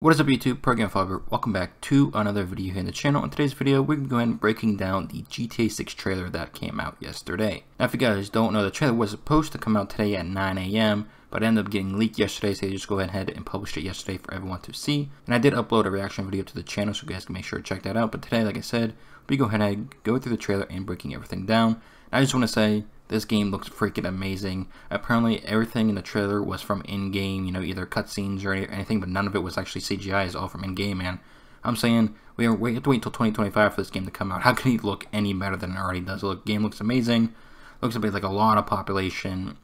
What is up YouTube, Program Fiber. Welcome back to another video here in the channel. In today's video, we're going to go ahead and breaking down the GTA 6 trailer that came out yesterday. Now if you guys don't know, the trailer was supposed to come out today at 9 AM, but it ended up getting leaked yesterday, so they just go ahead and published it yesterday for everyone to see. And I did upload a reaction video to the channel, so you guys can make sure to check that out. But today, like I said, we go ahead and go through the trailer and breaking everything down. I just want to say, this game looks freaking amazing. Apparently, everything in the trailer was from in-game, you know, either cutscenes or anything, but none of it was actually CGI. It's all from in-game, man. I'm saying we have to wait until 2025 for this game to come out. How can it look any better than it already does? The game looks amazing. Looks like a lot of population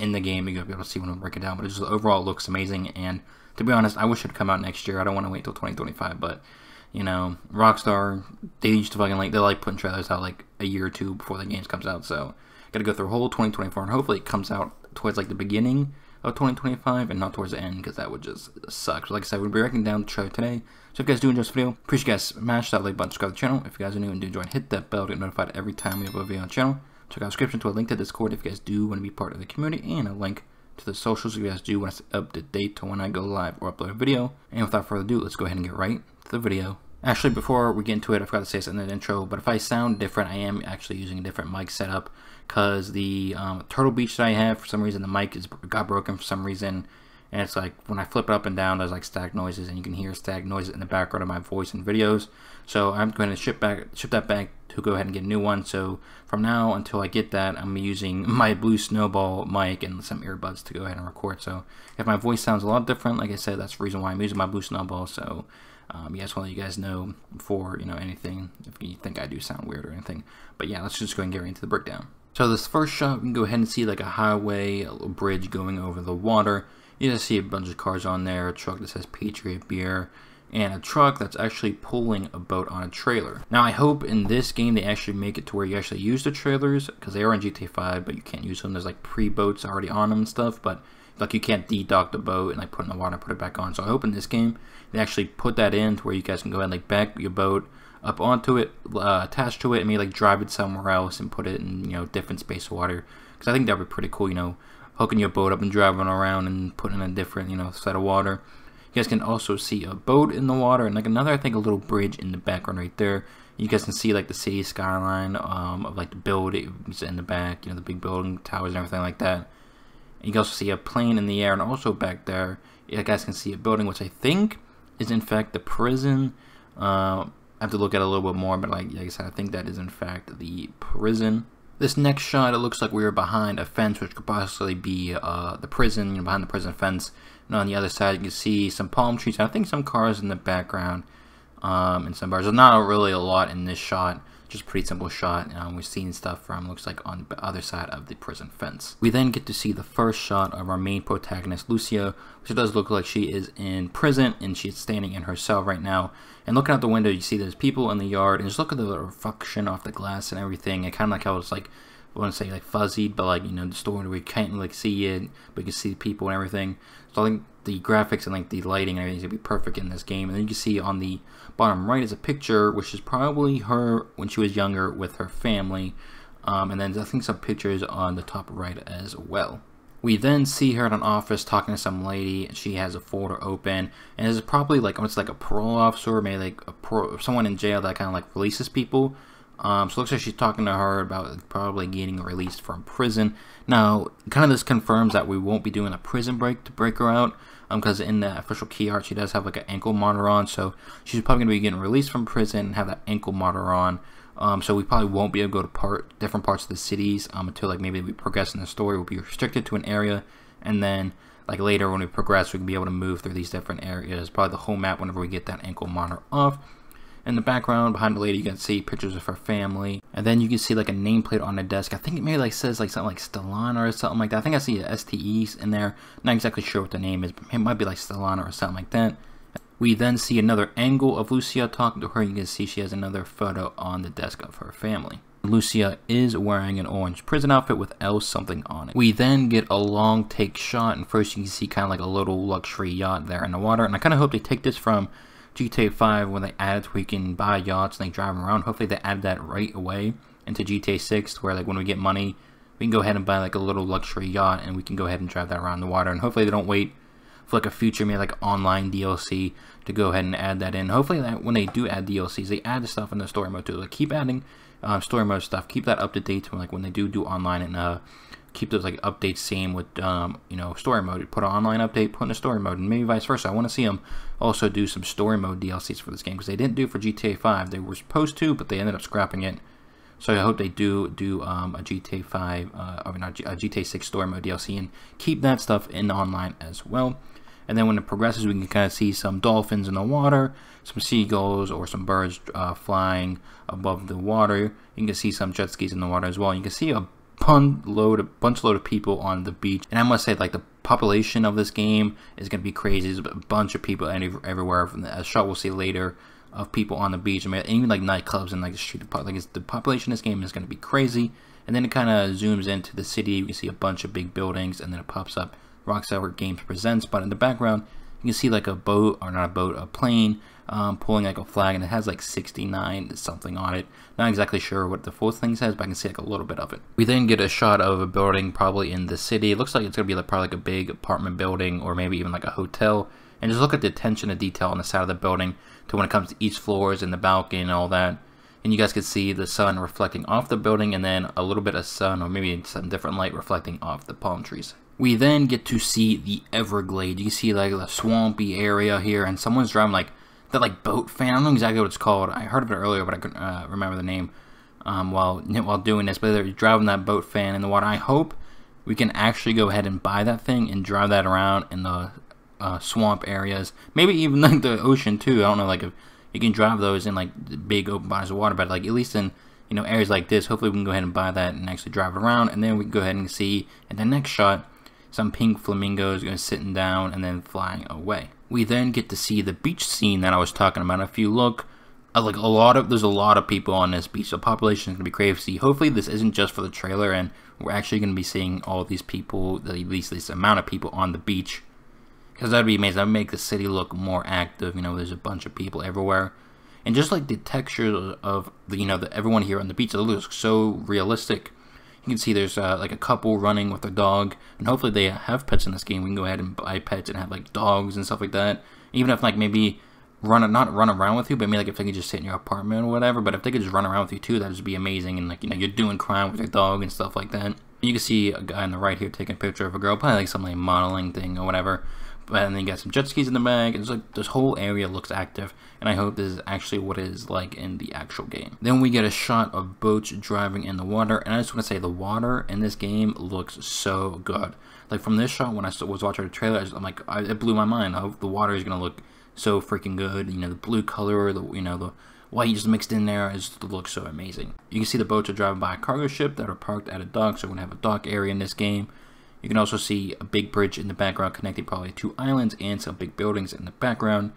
in the game. You'll be able to see when we break it down, but it just overall looks amazing. And to be honest, I wish it'd come out next year. I don't want to wait till 2025, but you know, Rockstar, they used to fucking they like putting trailers out like a year or two before the game comes out, so gotta go through whole 2024, and hopefully it comes out towards like the beginning of 2025 and not towards the end, because that would just suck. So like I said, we'll be breaking down the trailer today. So if you guys do enjoy this video, appreciate you guys smash that like button, subscribe to the channel. If you guys are new and do enjoy, hit that bell to get notified every time we upload a video on the channel. Check out the description to a link to Discord if you guys do want to be part of the community, and a link to the socials if you guys do want to up to date to when I go live or upload a video. And without further ado, let's go ahead and get right to the video. Actually, before we get into it, I forgot to say this in the intro, but if I sound different, I am actually using a different mic setup, because the Turtle Beach that I have, for some reason, the mic got broken for some reason, and it's like, when I flip it up and down, there's like static noises, and you can hear static noises in the background of my voice and videos. So I'm going to ship that back to go ahead and get a new one. So from now until I get that, I'm using my Blue Snowball mic and some earbuds to go ahead and record. So if my voice sounds a lot different, like I said, that's the reason why I'm using my Blue Snowball. So yeah, just want to let you guys know before, you know, anything, if you think I do sound weird or anything. But yeah, let's just go and get right into the breakdown. So this first shot, we can go ahead and see like a highway, a little bridge going over the water. You just see a bunch of cars on there, a truck that says Patriot Beer, and a truck that's actually pulling a boat on a trailer. Now I hope in this game they actually make it to where you actually use the trailers, because they are in GTA 5, but you can't use them. There's like pre-boats already on them and stuff, but like you can't de-dock the boat and like put it in the water and put it back on. So I hope in this game they actually put that in to where you guys can go ahead and like back your boat up onto it, attach to it, and maybe like drive it somewhere else and put it in, you know, different space of water. Because I think that would be pretty cool, you know, hooking your boat up and driving around and putting in a different, you know, set of water. You guys can also see a boat in the water and like another, I think, a little bridge in the background right there. You guys can see like the city skyline of like the buildings in the back, you know, the big building towers and everything like that. And you can also see a plane in the air, and also back there, you guys can see a building which I think is in fact the prison. I have to look at it a little bit more, but like I said, I think that is in fact the prison. This next shot, it looks like we are behind a fence, which could possibly be the prison, you know, behind the prison fence. And on the other side, you can see some palm trees, and I think some cars in the background, and some bars. There's not really a lot in this shot, just a pretty simple shot. We've seen stuff from, looks like, on the other side of the prison fence. We then get to see the first shot of our main protagonist, Lucia, which does look like she is in prison, and she's standing in her cell right now. And looking out the window, you see there's people in the yard, and just look at the reflection off the glass and everything. And kind of like how it's like, I want to say like fuzzy, but like, you know, the story where you can't like see it, but you can see the people and everything. So I think the graphics and like the lighting and everything is gonna be perfect in this game. And then you can see on the bottom right is a picture, which is probably her when she was younger with her family. And then I think some pictures on the top right as well. We then see her in an office talking to some lady. She has a folder open, and this is probably like, it's like a parole officer, or maybe like someone in jail that kind of like releases people. So it looks like she's talking to her about probably getting released from prison. Now, kind of this confirms that we won't be doing a prison break to break her out, because in the official key art, she does have like an ankle monitor on, so she's probably going to be getting released from prison and have that ankle monitor on. So we probably won't be able to go to different parts of the cities until like maybe we progress in the story. We'll be restricted to an area, and then like later when we progress, we can be able to move through these different areas, probably the whole map whenever we get that ankle monitor off. In the background, behind the lady, you can see pictures of her family. And then you can see like a nameplate on the desk. I think it maybe like says like something like Stellana or something like that. I think I see a STEs in there. Not exactly sure what the name is, but it might be like Stellana or something like that. We then see another angle of Lucia talking to her. You can see she has another photo on the desk of her family. Lucia is wearing an orange prison outfit with L something on it. We then get a long take shot, and first you can see kind of like a little luxury yacht there in the water. And I kind of hope they take this from GTA 5 when they added where you can buy yachts and they drive them around. Hopefully they add that right away into GTA 6, where like when we get money, we can go ahead and buy like a little luxury yacht and we can go ahead and drive that around the water. And hopefully they don't wait for like a future, maybe like online DLC, to go ahead and add that in. Hopefully that when they do add DLCs, they add the stuff in the story mode too. Like keep adding story mode stuff, keep that up to date to like when they do online, and keep those like updates same with you know, story mode. Put an online update, put in a story mode, and maybe vice versa. I want to see them also do some story mode DLCs for this game, because they didn't do it for GTA 5. They were supposed to, but they ended up scrapping it. So I hope they do a GTA 5, or not, a GTA 6 story mode DLC, and keep that stuff in online as well. And then when it progresses, we can kind of see some dolphins in the water, some seagulls, or some birds flying above the water. You can see some jet skis in the water as well. You can see a bunch load of people on the beach. And I must say, like, the population of this game is going to be crazy. There's a bunch of people everywhere. From a shot we'll see later of people on the beach. I mean, even like nightclubs and like the street. Like, the population of this game is going to be crazy. And then it kind of zooms into the city. You can see a bunch of big buildings, and then it pops up Rockstar Games Presents. But in the background, you can see like a boat, or not a boat, a plane pulling like a flag, and it has like 69 something on it. Not exactly sure what the full thing says, but I can see like a little bit of it. We then get a shot of a building probably in the city. It looks like it's gonna be like probably like a big apartment building, or maybe even like a hotel. And just look at the attention to detail on the side of the building to when it comes to each floors and the balcony and all that. And you guys can see the sun reflecting off the building, and then a little bit of sun, or maybe some different light reflecting off the palm trees. We then get to see the Everglades. You can see like the swampy area here, and someone's driving like that like boat fan. I don't know exactly what it's called. I heard of it earlier, but I couldn't remember the name while doing this. But they're driving that boat fan in the water. I hope we can actually go ahead and buy that thing and drive that around in the swamp areas. Maybe even like the ocean too. I don't know, like if you can drive those in like the big open bodies of water, but like at least in, you know, areas like this, hopefully we can go ahead and buy that and actually drive it around. And then we can go ahead and see in the next shot some pink flamingos going sitting down and then flying away. We then get to see the beach scene that I was talking about. If you look, like there's a lot of people on this beach. The population is going to be crazy. Hopefully this isn't just for the trailer, and we're actually going to be seeing all these people, at least this amount of people on the beach, because that'd be amazing. That'd make the city look more active. You know, there's a bunch of people everywhere, and just like the texture of the, you know, everyone here on the beach, it looks so realistic. You can see there's like a couple running with their dog, and hopefully they have pets in this game. We can go ahead and buy pets and have like dogs and stuff like that. Even if like maybe not run around with you, but maybe like if they could just sit in your apartment or whatever. But if they could just run around with you too, that'd just be amazing. And like, you know, you're doing crime with your dog and stuff like that. You can see a guy on the right here taking a picture of a girl, probably like some like modeling thing or whatever. And then you got some jet skis in the back. It's like this whole area looks active, and I hope this is actually what it is like in the actual game. Then we get a shot of boats driving in the water, and I just want to say the water in this game looks so good. Like from this shot, when I was watching the trailer, I'm like, it blew my mind. How the water is gonna look so freaking good. You know, the blue color, the white just mixed in there, it looks so amazing. You can see the boats are driving by a cargo ship that are parked at a dock, so we're gonna have a dock area in this game. You can also see a big bridge in the background connecting probably 2 islands and some big buildings in the background.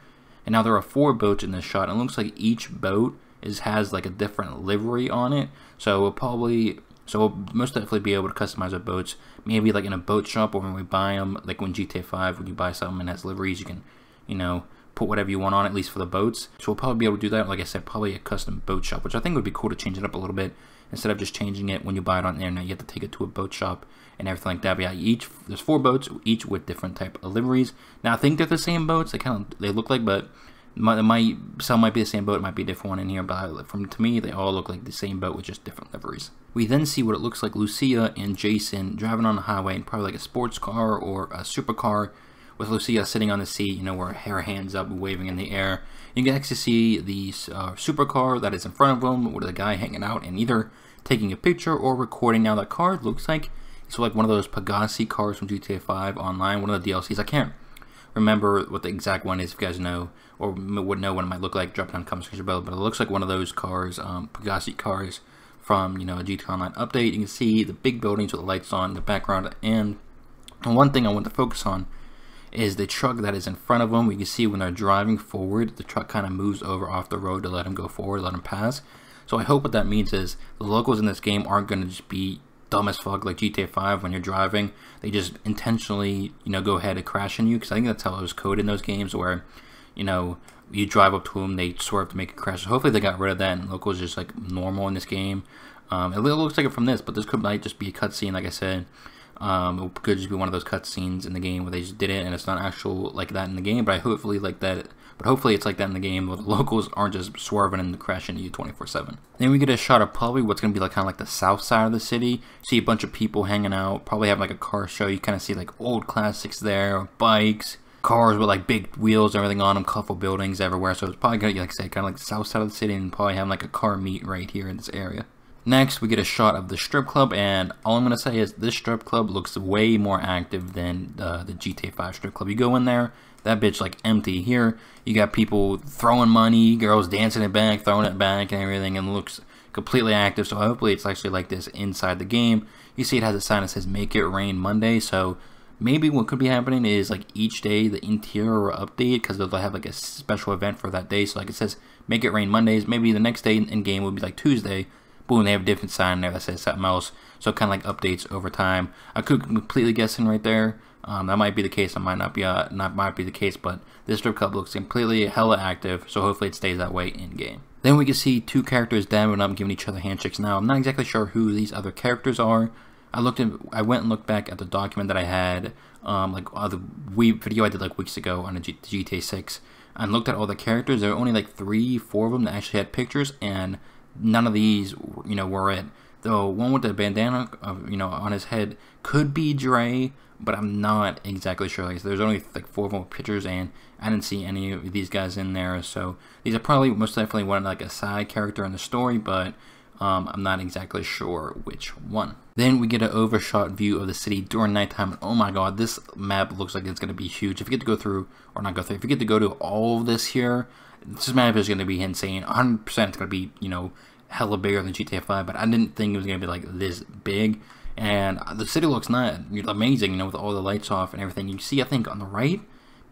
And now there are 4 boats in this shot, and it looks like each boat has like a different livery on it. So we'll most definitely be able to customize our boats, maybe like in a boat shop, or when we buy them, like when GTA 5, when you buy something and has liveries, you can, you know, put whatever you want on it, at least for the boats. So we'll probably be able to do that, like I said, probably a custom boat shop, which I think would be cool to change it up a little bit. Instead of just changing it when you buy it on the internet, you have to take it to a boat shop and everything like that. But yeah, there's 4 boats, each with different type of liveries. Now I think they're the same boats. They look like, but some might be the same boat, it might be a different one in here. But to me, they all look like the same boat with just different liveries. We then see what it looks like Lucia and Jason driving on the highway in probably like a sports car or a supercar, with Lucia sitting on the seat, you know, with her hands up, waving in the air. You can actually see the supercar that is in front of them, with the guy hanging out and either taking a picture or recording. Now that car looks like it's like one of those Pegasi cars from GTA 5 Online, one of the DLCs. I can't remember what the exact one is. If you guys know or would know what it might look like, drop down in the comment section below. But it looks like one of those cars, Pegasi cars from, you know, a GTA Online update. You can see the big buildings with the lights on in the background. And one thing I want to focus on is the truck that is in front of them. We can see when they're driving forward, the truck kind of moves over off the road to let them go forward, let them pass. So I hope what that means is the locals in this game aren't going to just be dumb as fuck like GTA 5 when you're driving. They just intentionally, you know, go ahead and crash in you, because I think that's how it was coded in those games, where, you know, you drive up to them, they swerve to make a crash. So hopefully they got rid of that, and locals just like normal in this game. It looks like it from this, but this might just be a cutscene, like I said. It could just be one of those cutscenes in the game where they just did it and it's not actual like that in the game, but hopefully it's like that in the game where the locals aren't just swerving and crashing you 24/7. Then we get a shot of probably what's going to be like kind of like the south side of the city. See a bunch of people hanging out, probably have like a car show. You kind of see like old classics there, bikes, cars with like big wheels and everything on them, colorful buildings everywhere. So it's probably going to, like I said, kind of like the south side of the city, and probably have like a car meet right here in this area. Next, we get a shot of the strip club, and all I'm going to say is this strip club looks way more active than the GTA 5 strip club. You go in there, that bitch like empty. Here, you got people throwing money, girls dancing it back, throwing it back and everything, and it looks completely active. So hopefully it's actually like this inside the game. You see it has a sign that says Make It Rain Monday, so maybe what could be happening is like each day the interior will update because they'll have like a special event for that day. So like it says Make It Rain Mondays, maybe the next day in game will be like Tuesday. Boom, they have a different sign there that says something else. So it kind of like updates over time. I could be completely guessing right there. That might be the case. That might not be might be the case. But this strip club looks completely hella active. So hopefully it stays that way in game. Then we can see two characters dabbing up, giving each other handshakes. Now I'm not exactly sure who these other characters are. I went and looked back at the document that I had, like the video I did like weeks ago on the GTA 6, and looked at all the characters. There were only like 3-4 of them that actually had pictures, and none of these, were it. Though one with the bandana, on his head could be Dre, but I'm not exactly sure. Like, so there's only like 4 of them with pictures, and I didn't see any of these guys in there. So these are probably most definitely one like a side character in the story, but I'm not exactly sure which one. Then we get an overshot view of the city during nighttime, and oh my god, this map looks like it's going to be huge. If you get to go through, or not go through, if you get to go to all of this here, this map is going to be insane. 100% it's going to be, hella bigger than GTA 5, but I didn't think it was going to be like this big. And the city looks amazing, with all the lights off and everything. You see, I think on the right,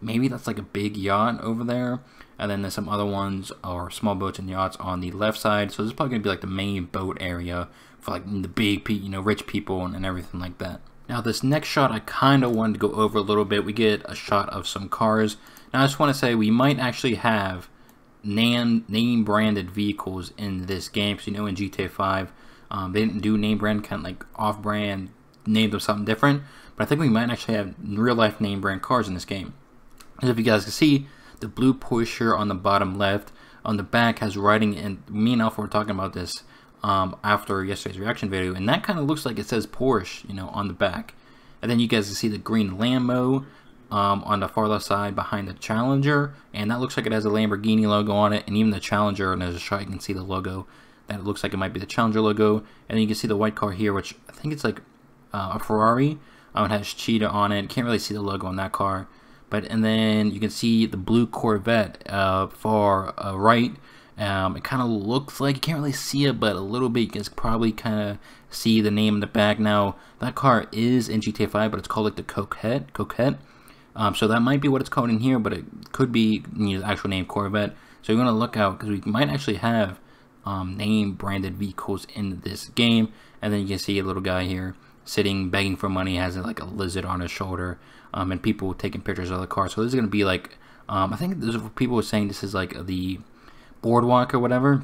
maybe that's like a big yacht over there. And then there's some other ones, or small boats and yachts on the left side. So this is probably going to be like the main boat area for like the big, rich people and everything like that. Now this next shot I kind of wanted to go over a little bit. We get a shot of some cars. Now I just want to say we might actually have name branded vehicles in this game. So in GTA 5 they didn't do name brand, kind of like off brand, named them something different, but I think we might actually have real life name brand cars in this game. As if you guys can see, the blue Porsche on the bottom left, on the back has writing, and me and Alpha were talking about this after yesterday's reaction video, and that kind of looks like it says Porsche on the back. And then you guys can see the green Lambo on the far left side behind the Challenger, and that looks like it has a Lamborghini logo on it. And even the Challenger, and there's a shot you can see the logo that looks like it might be the Challenger logo. And then you can see the white car here, which I think it's like a Ferrari. It has Cheetah on it. Can't really see the logo on that car, and then you can see the blue Corvette far right. It kind of looks like, you can't really see it, but a little bit you can probably kind of see the name in the back. Now that car is in GTA 5, but it's called like the Coquette. So that might be what it's called in here, but it could be the actual name Corvette. So you're going to look out, because we might actually have name branded vehicles in this game. And then you can see a little guy here sitting begging for money, has like a lizard on his shoulder, and people taking pictures of the car. So this is going to be like, I think there's people were saying this is like the boardwalk or whatever.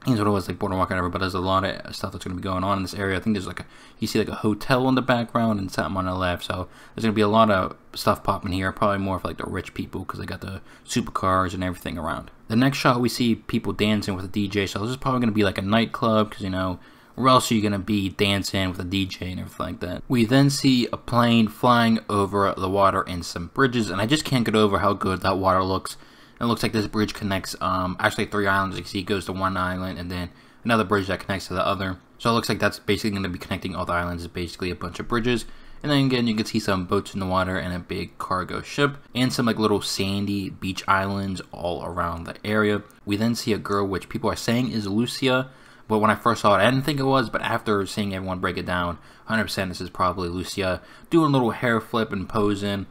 Here's what it was, like boardwalk or whatever, but there's a lot of stuff that's going to be going on in this area. I think there's like you see like a hotel in the background and something on the left. So there's going to be a lot of stuff popping here, probably more for like the rich people, because they got the supercars and everything around. The next shot we see people dancing with a DJ. So this is probably going to be like a nightclub, because where else are you going to be dancing with a DJ and everything like that. We then see a plane flying over the water and some bridges, and I just can't get over how good that water looks. It looks like this bridge connects actually 3 islands. You can see it goes to one island and then another bridge that connects to the other. So it looks like that's basically going to be connecting all the islands. It's basically a bunch of bridges. And then again, you can see some boats in the water and a big cargo ship and some like little sandy beach islands all around the area. We then see a girl, which people are saying is Lucia, but when I first saw it, I didn't think it was. But after seeing everyone break it down, 100% this is probably Lucia doing a little hair flip and posing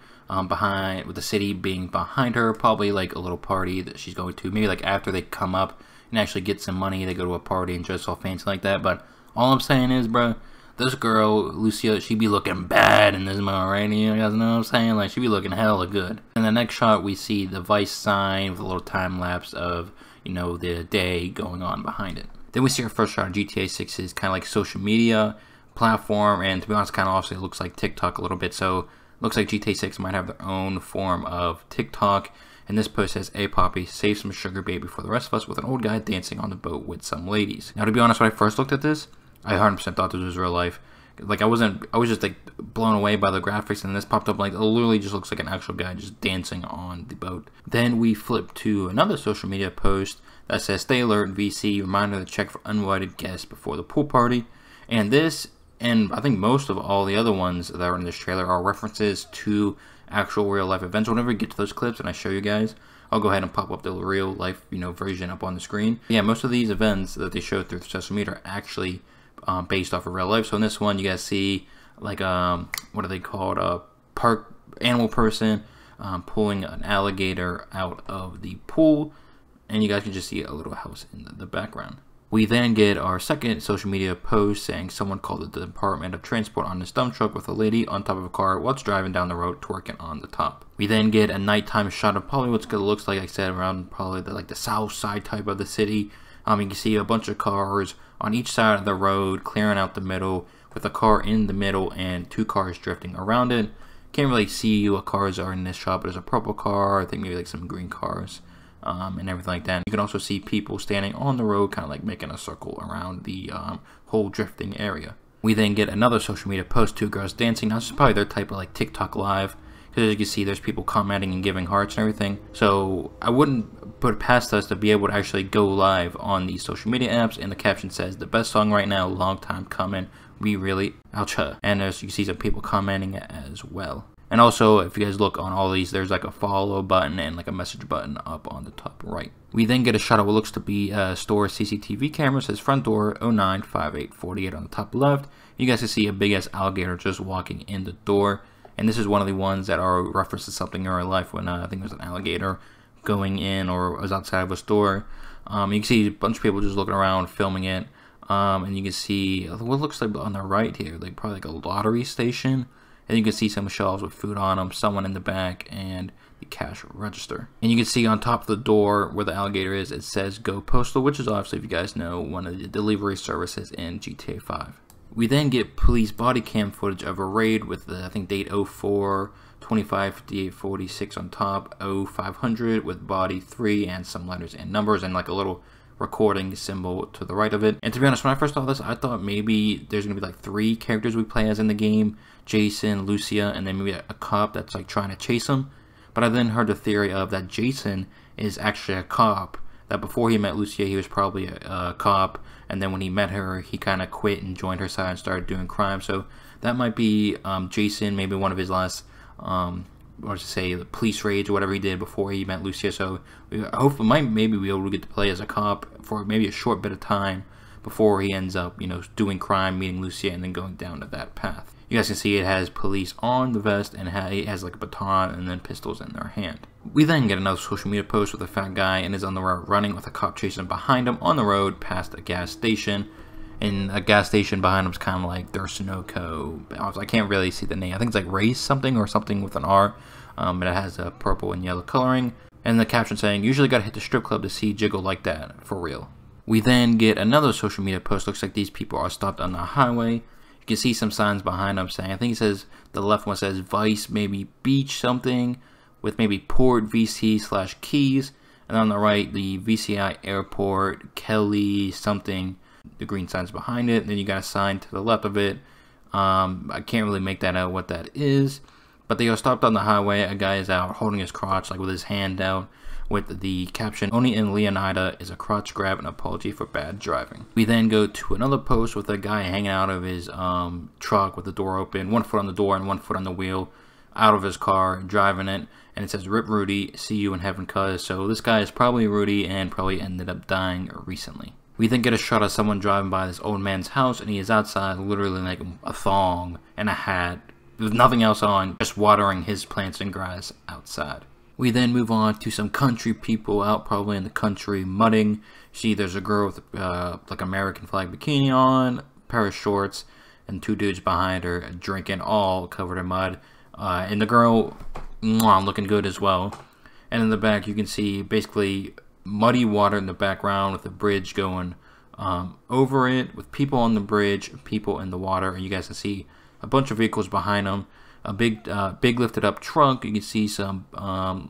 behind, with the city being behind her. Probably like a little party that she's going to. Maybe like after they come up and actually get some money, they go to a party and dress all fancy like that. But all I'm saying is, bro, this girl, Lucia, she be looking bad in this mode right here. You guys know what I'm saying? Like, she be looking hella good. In the next shot, we see the Vice sign with a little time lapse of, the day going on behind it. Then we see our first shot of GTA 6's kind of like social media platform, and to be honest, kind of also looks like TikTok a little bit. So it looks like GTA 6 might have their own form of TikTok. And this post says, "Hey Poppy, save some sugar baby for the rest of us," with an old guy dancing on the boat with some ladies. Now, to be honest, when I first looked at this, I 100% thought this was real life. Like, I was just like blown away by the graphics, and this popped up like it literally just looks like an actual guy just dancing on the boat. Then we flip to another social media post that says, "Stay alert, VC, reminder to check for uninvited guests before the pool party." And this, and I think most of all the other ones that are in this trailer, are references to actual real life events. Whenever we get to those clips and I show you guys, I'll go ahead and pop up the real life, version up on the screen. Yeah, most of these events that they show through social media are actually based off of real life. So in this one, you guys see like what are they called? A park animal person pulling an alligator out of the pool, and you guys can just see a little house in the background. We then get our second social media post saying, "Someone called the Department of Transport on this dump truck with a lady on top of a car while driving down the road twerking on the top." We then get a nighttime shot of probably what looks like I said around probably the south side type of the city. You can see a bunch of cars on each side of the road clearing out the middle, with a car in the middle and two cars drifting around it. Can't really see what cars are in this shot, but there's a purple car, I think maybe like some green cars. And everything like that. You can also see people standing on the road, kind of like making a circle around the whole drifting area. We then get another social media post, two girls dancing. Now this is probably their type of like TikTok live, because as you can see, there's people commenting and giving hearts and everything. So I wouldn't put it past us to be able to actually go live on these social media apps. And the caption says, "The best song right now, long time coming. We really oucha." And as you can see, some people commenting as well. And also, if you guys look on all these, there's like a follow button and like a message button up on the top right. We then get a shot of what looks to be a store CCTV camera. It says front door 095848 on the top left. You guys can see a big ass alligator just walking in the door. And this is one of the ones that are referenced to something in real life when I think it was an alligator going in or was outside of a store. You can see a bunch of people just looking around filming it. And you can see what looks like on the right here, like probably like a lottery station. And you can see some shelves with food on them, someone in the back, and the cash register. And you can see on top of the door where the alligator is, it says Go Postal, which is obviously, if you guys know, one of the delivery services in GTA 5. We then get police body cam footage of a raid with the, I think, date 04/25/58/46 on top, 0500 with body 3 and some letters and numbers and like a little recording symbol to the right of it. And to be honest, when I first saw this, I thought maybe there's gonna be like 3 characters we play as in the game: Jason, Lucia, and then maybe a cop that's like trying to chase him. But I then heard the theory of that Jason is actually a cop, that before he met Lucia he was probably a cop, and then when he met her he kind of quit and joined her side and started doing crime. So that might be Jason, maybe one of his last or to say the police raids or whatever he did before he met Lucia. So we hopefully maybe be able to get to play as a cop for maybe a short bit of time before he ends up, doing crime, meeting Lucia, and then going down to that path. You guys can see it has police on the vest, and it has like a baton and then pistols in their hand. We then get another social media post with a fat guy and is on the road running with a cop chasing behind him on the road past a gas station. And a gas station behind him is kind of like their Sunoco. I can't really see the name. I think it's like Race something or something with an R. But it has a purple and yellow coloring. And the caption saying, "Usually gotta hit the strip club to see jiggle like that, for real." We then get another social media post. Looks like these people are stopped on the highway. You can see some signs behind them saying, I think it says, the left one says Vice, maybe Beach something, with maybe Port VC/Keys. And on the right, the VCI Airport, Kelly something. The green sign's behind it. Then you got a sign to the left of it. I can't really make that out what that is. But they are stopped on the highway. A guy is out holding his crotch, like with his hand out, with the caption, "Only in Leonida is a crotch grab an apology for bad driving." We then go to another post with a guy hanging out of his truck with the door open, 1 foot on the door and 1 foot on the wheel, out of his car, driving it. And it says, "Rip Rudy, see you in heaven, cuz." So this guy is probably Rudy and probably ended up dying recently. We then get a shot of someone driving by this old man's house, and he is outside literally like a thong and a hat with nothing else on, just watering his plants and grass outside. We then move on to some country people out probably in the country mudding. See, there's a girl with like American flag bikini on, a pair of shorts, and 2 dudes behind her drinking, all covered in mud. And the girl, looking good as well. And in the back you can see basically muddy water in the background with a bridge going over it with people on the bridge, people in the water, and you guys can see a bunch of vehicles behind them. A big lifted up truck. You can see some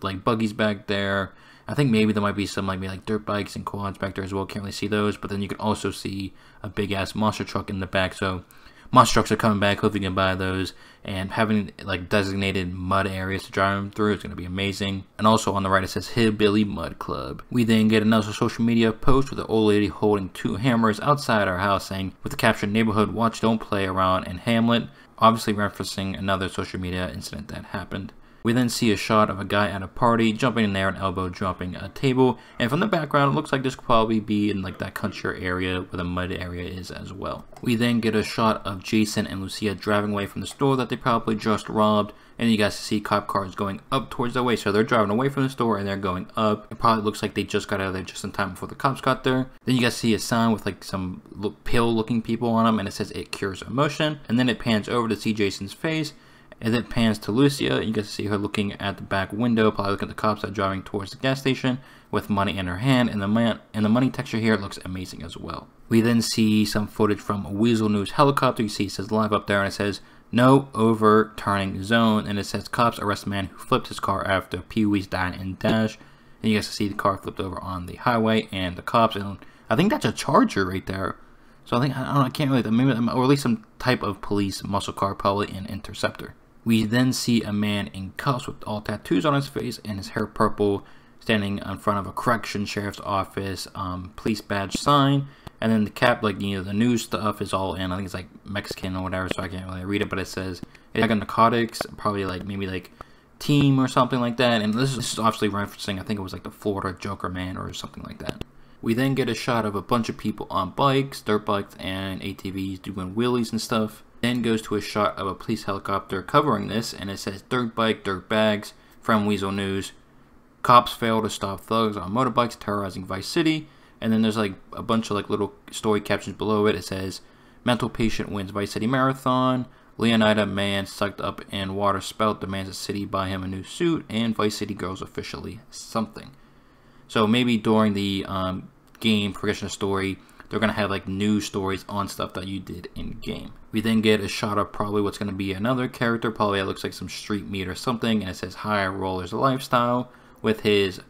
like buggies back there. I think maybe there might be some like dirt bikes and quads back there as well. Can't really see those, but then you can also see a big ass monster truck in the back. So monster trucks are coming back. Hopefully you can buy those, and having like designated mud areas to drive them through is going to be amazing. And also on the right it says Hillbilly Mud Club. We then get another social media post with an old lady holding 2 hammers outside our house saying, with the caption, "Neighborhood watch, don't play around in Hamlet," obviously referencing another social media incident that happened. We then see a shot of a guy at a party jumping in there and elbow dropping a table, and from the background it looks like this could probably be in like that country area where the mud area is as well. We then get a shot of Jason and Lucia driving away from the store that they probably just robbed, and you guys see cop cars going up towards their way. So they're driving away from the store and they're going up. It probably looks like they just got out of there just in time before the cops got there. Then you guys see a sign with like some pill looking people on them, and it says "It cures emotion." And then it pans over to see Jason's face, and then pans to Lucia. You guys see her looking at the back window, probably looking at the cops that are driving towards the gas station with money in her hand, and the money texture here looks amazing as well. We then see some footage from a Weasel News helicopter. You see it says live up there, and it says "No overturning zone," and it says cops arrest a man who flipped his car after Pee-wee's dine and dash. And you guys can see the car flipped over on the highway, and the cops, and I think that's a Charger right there. So I don't know, I can't really, maybe, or at least some type of police muscle car, probably an Interceptor. We then see a man in cuffs with all tattoos on his face and his hair purple, standing in front of a correction sheriff's office police badge sign. And then the cap, like, you know, the news stuff is all in. I think it's like Mexican or whatever, so I can't really read it, but it says it's like a narcotics, probably like maybe like team or something like that. And this is obviously referencing, I think it was like the Florida Joker Man or something like that. We then get a shot of a bunch of people on bikes, dirt bikes, and ATVs doing wheelies and stuff. Then goes to a shot of a police helicopter covering this, and it says "Dirt bike, dirt bags" from Weasel News. Cops fail to stop thugs on motorbikes terrorizing Vice City. And then there's like a bunch of like little story captions below it. It says "Mental patient wins Vice City marathon." Leonida man sucked up in water spout demands a city buy him a new suit, and Vice City girls officially something. So maybe during the game progression story, they're going to have like news stories on stuff that you did in game. We then get a shot of probably what's going to be another character, probably it looks like some street meat or something, and it says "High Rollers Lifestyle" with his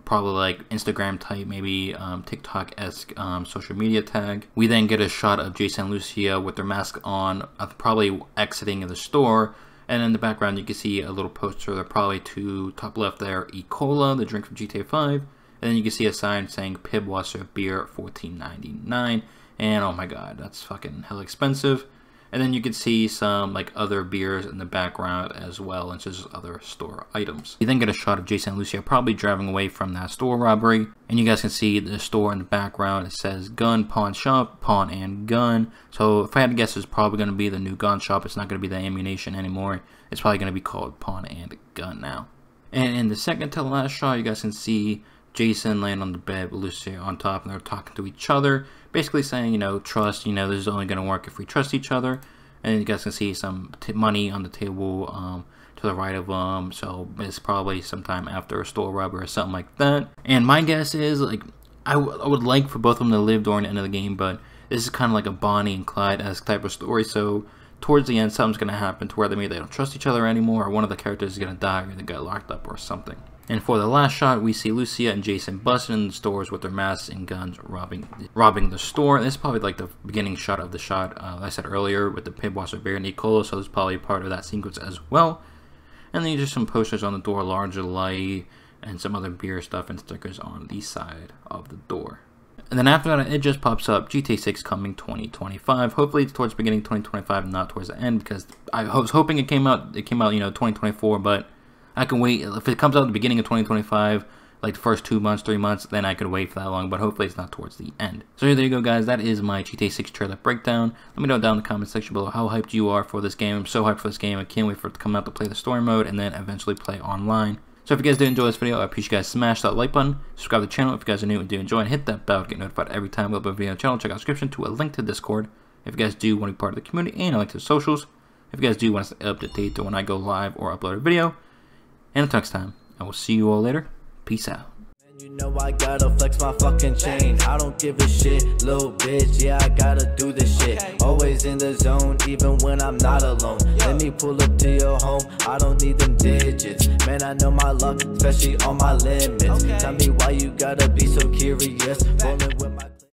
probably like Instagram type, maybe TikTok-esque social media tag. We then get a shot of Jason and Lucia with their mask on, probably exiting the store, and in the background you can see a little poster. They're probably to top left there, E-Cola, the drink from GTA 5. And then you can see a sign saying Pibwasser beer $14.99, and oh my god, that's fucking hell expensive. And then you can see some like other beers in the background as well, and just other store items. You then get a shot of Jason and Lucia probably driving away from that store robbery, and you guys can see the store in the background. It says Gun Pawn Shop, Pawn and Gun. So if I had to guess, it's probably going to be the new gun shop. It's not going to be the ammunition anymore. It's probably going to be called Pawn and Gun now. And in the second to last shot, you guys can see Jason laying on the bed with Lucia on top, and they're talking to each other, basically saying, you know, trust, you know, this is only going to work if we trust each other. And you guys can see some money on the table to the right of them, so it's probably sometime after a store robbery or something like that. And my guess is, like, I would like for both of them to live during the end of the game, but this is kind of like a Bonnie and Clyde-esque type of story, so towards the end something's going to happen to where maybe they don't trust each other anymore, or one of the characters is going to die, or they got locked up or something. And for the last shot, we see Lucia and Jason busting in the stores with their masks and guns, robbing the store. And this is probably like the beginning shot of the shot, I said earlier, with the Pibwasser beer and E-Cola, so this is probably part of that sequence as well. And then just some posters on the door, larger light, and some other beer stuff and stickers on the side of the door. And then after that, it just pops up, GTA 6 coming 2025. Hopefully it's towards the beginning of 2025 and not towards the end, because I was hoping it came out, you know, 2024, but I can wait. If it comes out at the beginning of 2025, like the first 2 months, 3 months, then I could wait for that long, but hopefully it's not towards the end. So there you go, guys. That is my GTA 6 trailer breakdown. Let me know down in the comment section below how hyped you are for this game. I'm so hyped for this game. I can't wait for it to come out to play the story mode and then eventually play online. So if you guys did enjoy this video, I appreciate you guys smash that like button, subscribe to the channel if you guys are new and do enjoy, and hit that bell to get notified every time we upload a video on the channel. Check out the description to a link to Discord if you guys do want to be part of the community, and a link to the socials if you guys do want to stay up to date to when I go live or upload a video. And until next time, I will see you all later. Peace out. You know I gotta flex my fucking chain. I don't give a shit, little bitch. Yeah, I gotta do this shit. Always in the zone, even when I'm not alone. Let me pull up to your home. I don't need them digits. Man, I know my luck, especially on my limits. Tell me why you gotta be so curious. Rolling